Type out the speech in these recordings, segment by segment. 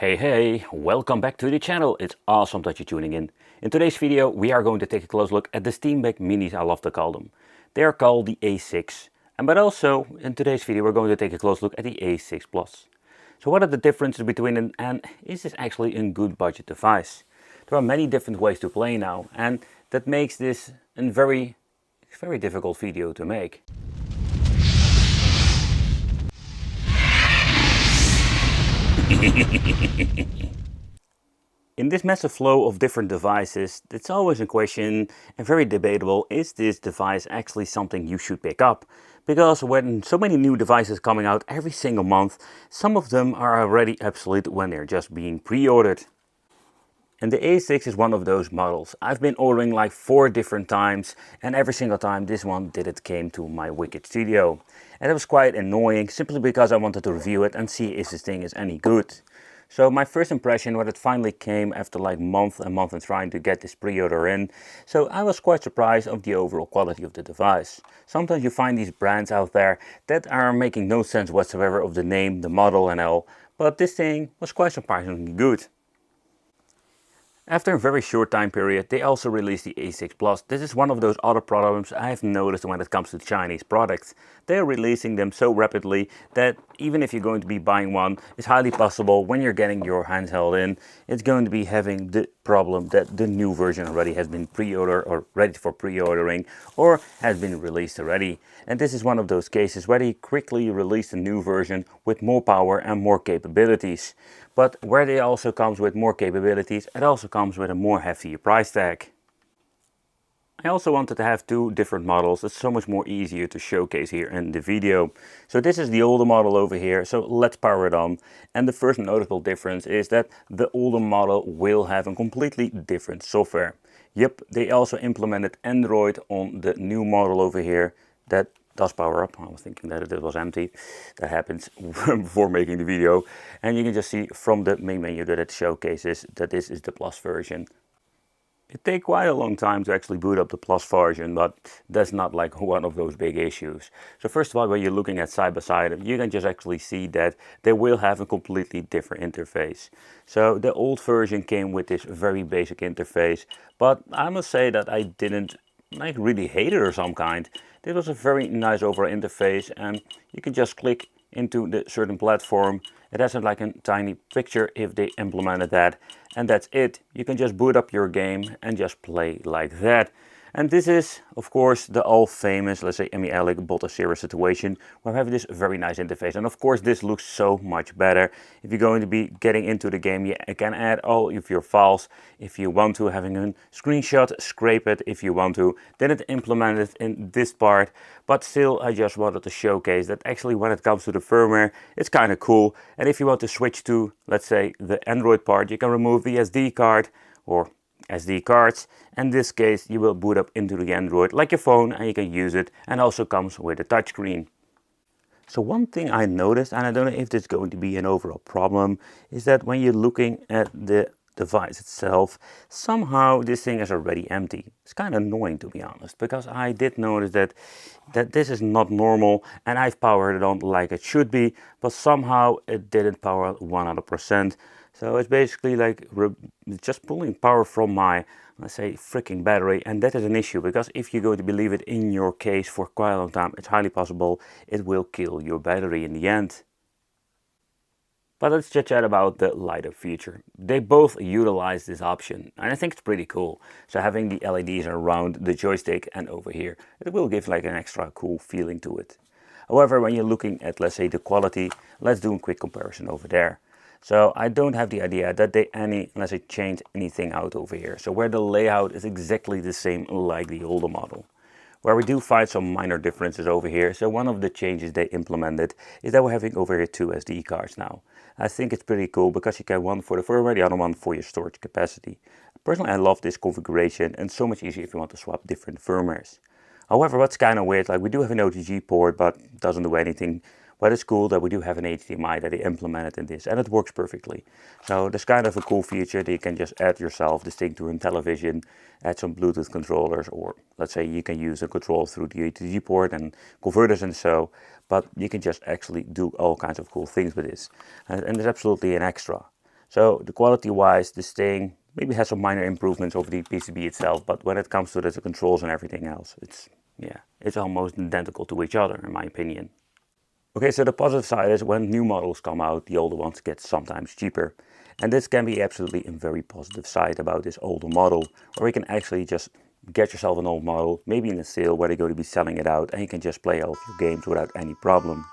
Hey, welcome back to the channel. It's awesome that you're tuning in. In today's video we are going to take a close look at the Steam Deck Minis, I love to call them. They are called the A6, but also in today's video we're going to take a close look at the A6 Plus. So what are the differences between them, and is this actually a good budget device? There are many different ways to play now, and that makes this a very difficult video to make. In this massive flow of different devices, it's always a question and very debatable, is this device actually something you should pick up? Because when so many new devices coming out every single month, some of them are already obsolete when they're just being pre-ordered. And the A6 is one of those models. I've been ordering like 4 different times, and every single time this one didn't came to my wicked studio. And it was quite annoying, simply because I wanted to review it and see if this thing is any good. So my first impression when it finally came after like a month and trying to get this pre-order in, so I was quite surprised of the overall quality of the device. Sometimes you find these brands out there that are making no sense whatsoever of the name, the model and all, but this thing was quite surprisingly good. After a very short time period, they also released the A6 Plus. This is one of those other problems I have noticed when it comes to Chinese products. They are releasing them so rapidly that even if you're going to be buying one, it's highly possible when you're getting your handheld in, it's going to be having the problem that the new version already has been pre-ordered or ready for pre-ordering or has been released already. And this is one of those cases where they quickly released a new version with more power and more capabilities. But where they also comes with more capabilities, it also comes with a more heftier price tag. I also wanted to have 2 different models. It's so much more easier to showcase here in the video. So this is the older model over here, so let's power it on. And the first notable difference is that the older model will have a completely different software. Yep, they also implemented Android on the new model over here. That does power up. I was thinking that it was empty. That happens before making the video. And you can just see from the main menu that it showcases that this is the Plus version. It takes quite a long time to actually boot up the Plus version, but that's not like one of those big issues. So first of all, when you're looking at side by side, you can just actually see that they will have a completely different interface. So the old version came with this very basic interface, but I must say that I didn't really hate it or some kind. This was a very nice overall interface, and you can just click into the certain platform. It has like a tiny picture if they implemented that, and that's it. You can just boot up your game and just play like that. And this is, of course, the all famous, let's say, Emulation bottle series situation, where we have this very nice interface. And of course, this looks so much better. If you're going to be getting into the game, you can add all of your files if you want to, having a screenshot, scrape it if you want to. Then it implemented in this part, but still, I just wanted to showcase that actually when it comes to the firmware, it's kind of cool. And if you want to switch to, let's say, the Android part, you can remove the SD card or SD cards. In this case, you will boot up into the Android like your phone and you can use it, and also comes with a touchscreen. So one thing I noticed, and I don't know if this is going to be an overall problem, is that when you're looking at the device itself, somehow this thing is already empty. It's kind of annoying, to be honest, because I did notice that this is not normal, and I've powered it on like it should be, but somehow it didn't power 100%. So it's basically like just pulling power from my, let's say, freaking battery, and that is an issue, because if you're going to leave it in your case for quite a long time, it's highly possible it will kill your battery in the end. But let's chit chat about the light up feature. They both utilize this option, and I think it's pretty cool. So having the LEDs around the joystick and over here, it will give like an extra cool feeling to it. However, when you're looking at, let's say, the quality, let's do a quick comparison over there. So I don't have the idea that they let's say, change anything out over here. So where the layout is exactly the same like the older model. Where we do find some minor differences over here. So one of the changes they implemented is that we're having over here 2 SD cards now. I think it's pretty cool because you get one for the firmware, the other one for your storage capacity. Personally, I love this configuration, and so much easier if you want to swap different firmwares. However, what's kind of weird, like we do have an OTG port, but it doesn't do anything. But it's cool that we do have an HDMI that they implemented in this, and it works perfectly. So there's kind of a cool feature that you can just add yourself this thing to a television, add some Bluetooth controllers, or let's say you can use a control through the OTG port and converters and so, but you can just actually do all kinds of cool things with this. And it's absolutely an extra. So the quality wise, this thing maybe has some minor improvements over the PCB itself, but when it comes to the controls and everything else, it's almost identical to each other in my opinion. Okay, so the positive side is when new models come out, the older ones get sometimes cheaper. And this can be absolutely a very positive side about this older model, where you can actually just get yourself an old model, maybe in a sale where they're going to be selling it out, and you can just play all of your games without any problem.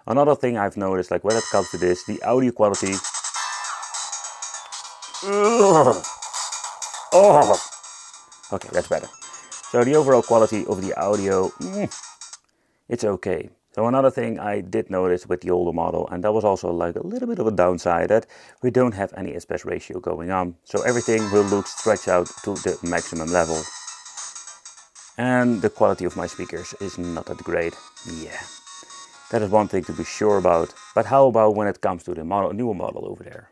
Another thing I've noticed, like when it comes to this, the audio quality. Oh, okay, that's better. So the overall quality of the audio, it's okay. So another thing I did notice with the older model, and that was also like a little bit of a downside, that we don't have any aspect ratio going on. So everything will look stretched out to the maximum level. And the quality of my speakers is not that great. Yeah, that is one thing to be sure about. But how about when it comes to the newer model over there?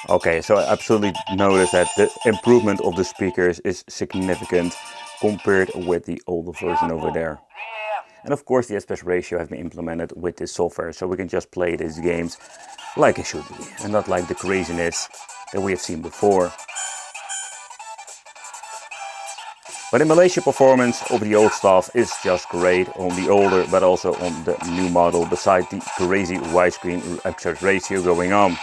Okay, so I absolutely noticed that the improvement of the speakers is significant compared with the older version over there. And of course the aspect ratio has been implemented with this software, so we can just play these games like it should be, and not like the craziness that we have seen before. But emulation performance of the old stuff is just great on the older, but also on the new model, beside the crazy widescreen aspect ratio going on.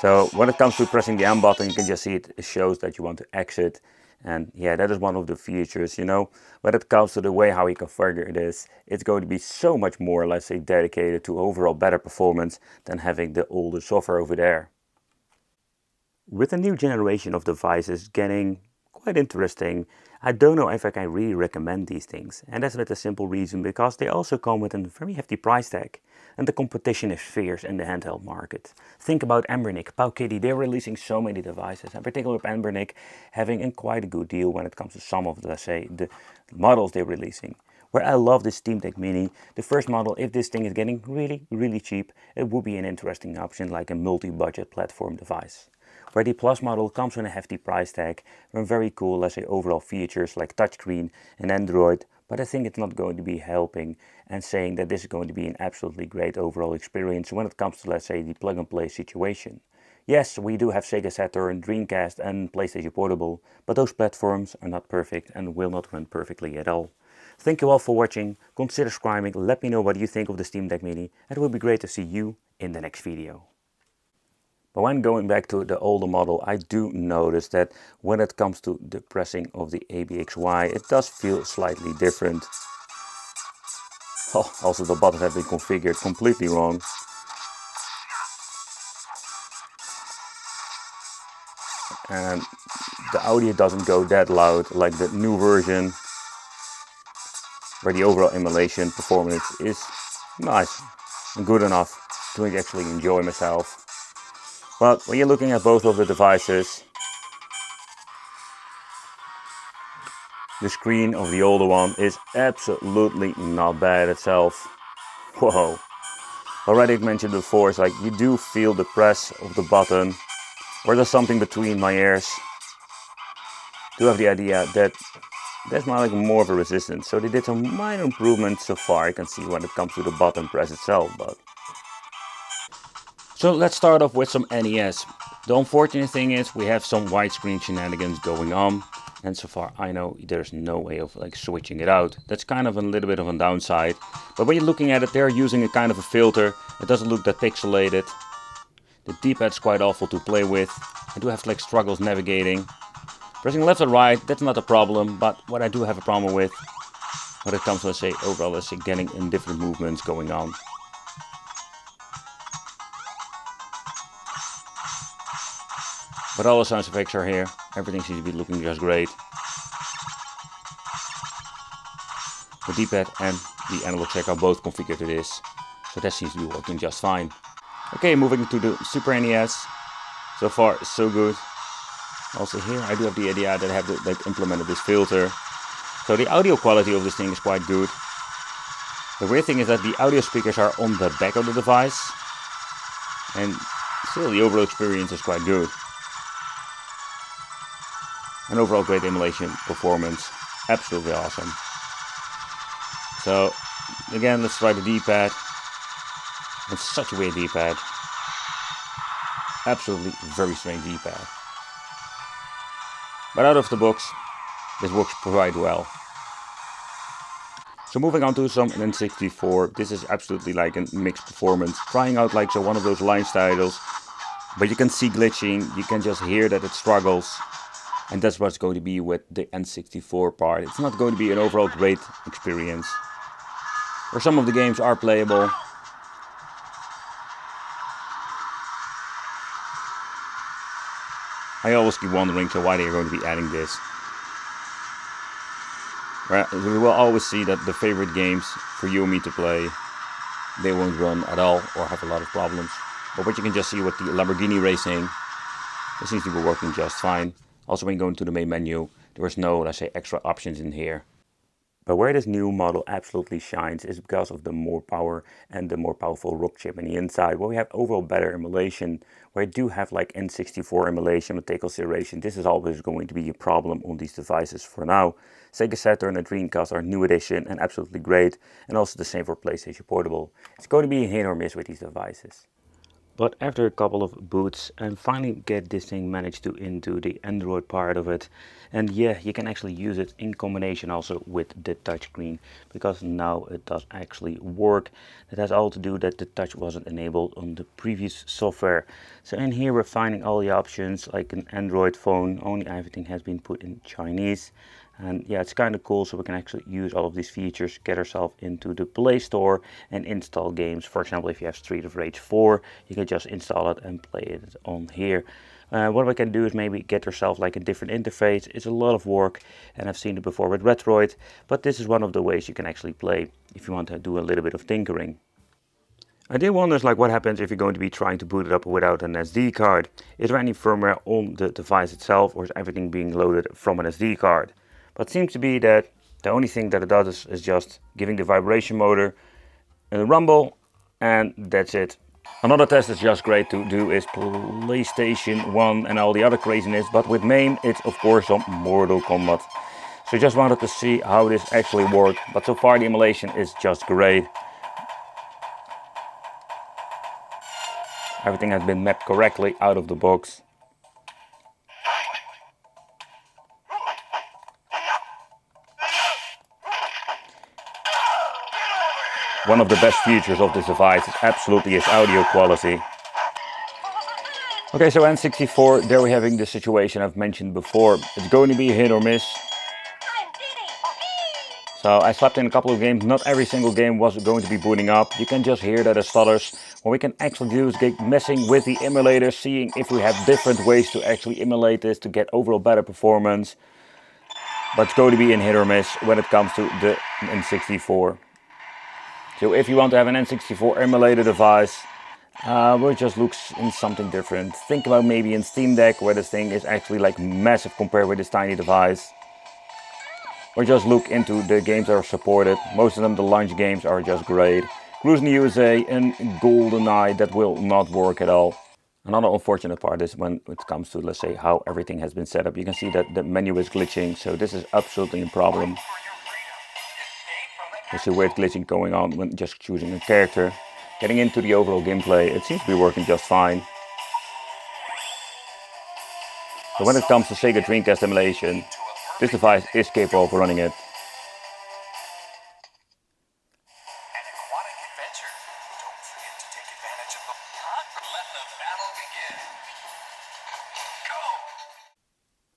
So when it comes to pressing the M button, you can just see it shows that you want to exit. And yeah, that is one of the features, you know. When it comes to the way how you configure this, it's going to be so much more, let's say, dedicated to overall better performance than having the older software over there. With the new generation of devices getting quite interesting, I don't know if I can really recommend these things. And that's with a simple reason, because they also come with a very hefty price tag. And the competition is fierce in the handheld market. Think about Embernic, Powkiddy, they're releasing so many devices. And particularly with Embernic having a quite a good deal when it comes to some of, let's say, the models they're releasing. Where I love this Steam Deck Mini, the first model, if this thing is getting really cheap, it would be an interesting option like a multi-budget platform device. Where the Plus model comes with a hefty price tag and very cool, let's say, overall features like touchscreen and Android, but I think it's not going to be helping and saying that this is going to be an absolutely great overall experience when it comes to, let's say, the plug-and-play situation. Yes, we do have Sega Saturn, Dreamcast and PlayStation Portable, but those platforms are not perfect and will not run perfectly at all. Thank you all for watching, consider subscribing, let me know what you think of the Steam Deck Mini, and it would be great to see you in the next video. But when going back to the older model, I do notice that when it comes to the pressing of the ABXY, it does feel slightly different. Oh, also the buttons have been configured completely wrong. And the audio doesn't go that loud like the new version, where the overall emulation performance is nice and good enough to actually enjoy myself. But when you're looking at both of the devices, the screen of the older one is absolutely not bad itself. Whoa. Already mentioned before, it's like you do feel the press of the button, or there's something between my ears. Do have the idea that there's more of a resistance. So they did some minor improvements so far, you can see when it comes to the button press itself. So let's start off with some NES. The unfortunate thing is we have some widescreen shenanigans going on, and so far I know there's no way of like switching it out. That's kind of a little bit of a downside. But when you're looking at it, they're using a kind of a filter. It doesn't look that pixelated. The D-pad's quite awful to play with. I do have like struggles navigating. Pressing left or right, that's not a problem, but what I do have a problem with when it comes to, let's say, overall, let's say, getting in different movements going on. But all the sound effects are here. Everything seems to be looking just great. The D-pad and the analog stick are both configured to this, so that seems to be working just fine. Okay, moving to the Super NES. So far, so good. Also here, I do have the idea that I have implemented this filter. So the audio quality of this thing is quite good. The weird thing is that the audio speakers are on the back of the device, and still the overall experience is quite good. And overall great emulation performance, absolutely awesome. So again, let's try the D-pad. And such a weird D-pad. Absolutely very strange D-pad. But out of the box, this works quite well. So moving on to some N64, this is absolutely like a mixed performance. Trying out like one of those line titles, but you can see glitching, you can just hear that it struggles. And that's what's going to be with the N64 part. It's not going to be an overall great experience. Where some of the games are playable. I always keep wondering why they're going to be adding this. We will always see that the favorite games for you and me to play, they won't run at all or have a lot of problems. But what you can just see with the Lamborghini racing, it seems to be working just fine. Also when you go into the main menu, there is no, let's say, extra options in here. But where this new model absolutely shines is because of the more power and the more powerful rock chip in the inside, where we have overall better emulation, where I do have like N64 emulation, but take consideration this is always going to be a problem on these devices for now. Sega Saturn and Dreamcast are new edition and absolutely great, and also the same for PlayStation Portable. It's going to be a hit or miss with these devices. But after a couple of boots, and finally get this thing managed to into the Android part of it. And yeah, you can actually use it in combination also with the touchscreen, because now it does actually work. It has all to do that the touch wasn't enabled on the previous software. So in here we're finding all the options like an Android phone, only everything has been put in Chinese. And yeah, it's kind of cool, so we can actually use all of these features, get ourselves into the Play Store and install games. For example, if you have Street of Rage 4, you can just install it and play it on here. What we can do is maybe get yourself like a different interface. It's a lot of work, and I've seen it before with Retroid, but this is one of the ways you can actually play if you want to do a little bit of tinkering. I did wonder like what happens if you're going to be trying to boot it up without an SD card. Is there any firmware on the device itself, or is everything being loaded from an SD card? But it seems to be that the only thing that it does is just giving the vibration motor a rumble, and that's it. Another test that's just great to do is PlayStation 1 and all the other craziness, but with MAME it's of course some Mortal Kombat. So just wanted to see how this actually worked, but so far the emulation is just great. Everything has been mapped correctly out of the box. One of the best features of this device is absolutely its audio quality. Okay, so N64, there we're having the situation I've mentioned before. It's going to be a hit or miss. So I slept in a couple of games, not every single game was going to be booting up. You can just hear that it stutters. What we can actually do is get messing with the emulator, seeing if we have different ways to actually emulate this to get overall better performance. But it's going to be a hit or miss when it comes to the N64. So if you want to have an N64 emulator device, we'll just look in something different. Think about maybe in Steam Deck, where this thing is actually like massive compared with this tiny device. Or just look into the games that are supported. Most of them, the launch games, are just great. Cruising the USA and GoldenEye, that will not work at all. Another unfortunate part is when it comes to, let's say, how everything has been set up. You can see that the menu is glitching, so this is absolutely a problem. There's a weird glitching going on when just choosing a character. Getting into the overall gameplay, it seems to be working just fine. So when it comes to Sega Dreamcast emulation, this device is capable of running it.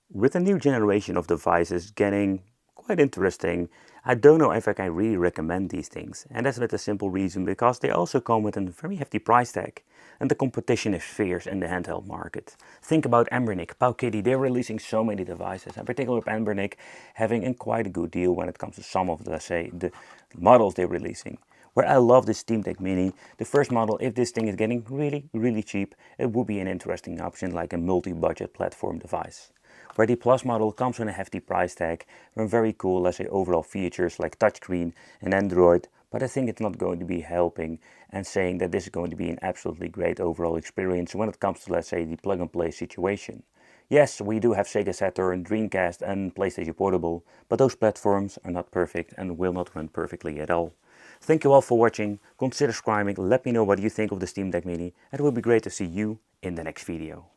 With the new generation of devices getting quite interesting, I don't know if I can really recommend these things. And that's with a simple reason, because they also come with a very hefty price tag. And the competition is fierce in the handheld market. Think about Embernic, Powkiddy, they're releasing so many devices. And particularly with Embernic having a quite a good deal when it comes to some of, let's say, the models they're releasing. Where I love this Steam Deck Mini, the first model, if this thing is getting really cheap, it would be an interesting option like a multi-budget platform device. Where the Plus model comes with a hefty price tag and very cool, let's say, overall features like touchscreen and Android, but I think it's not going to be helping and saying that this is going to be an absolutely great overall experience when it comes to, let's say, the plug-and-play situation. Yes, we do have Sega Saturn, Dreamcast and PlayStation Portable, but those platforms are not perfect and will not run perfectly at all. Thank you all for watching. Consider subscribing. Let me know what you think of the Steam Deck Mini. It would be great to see you in the next video.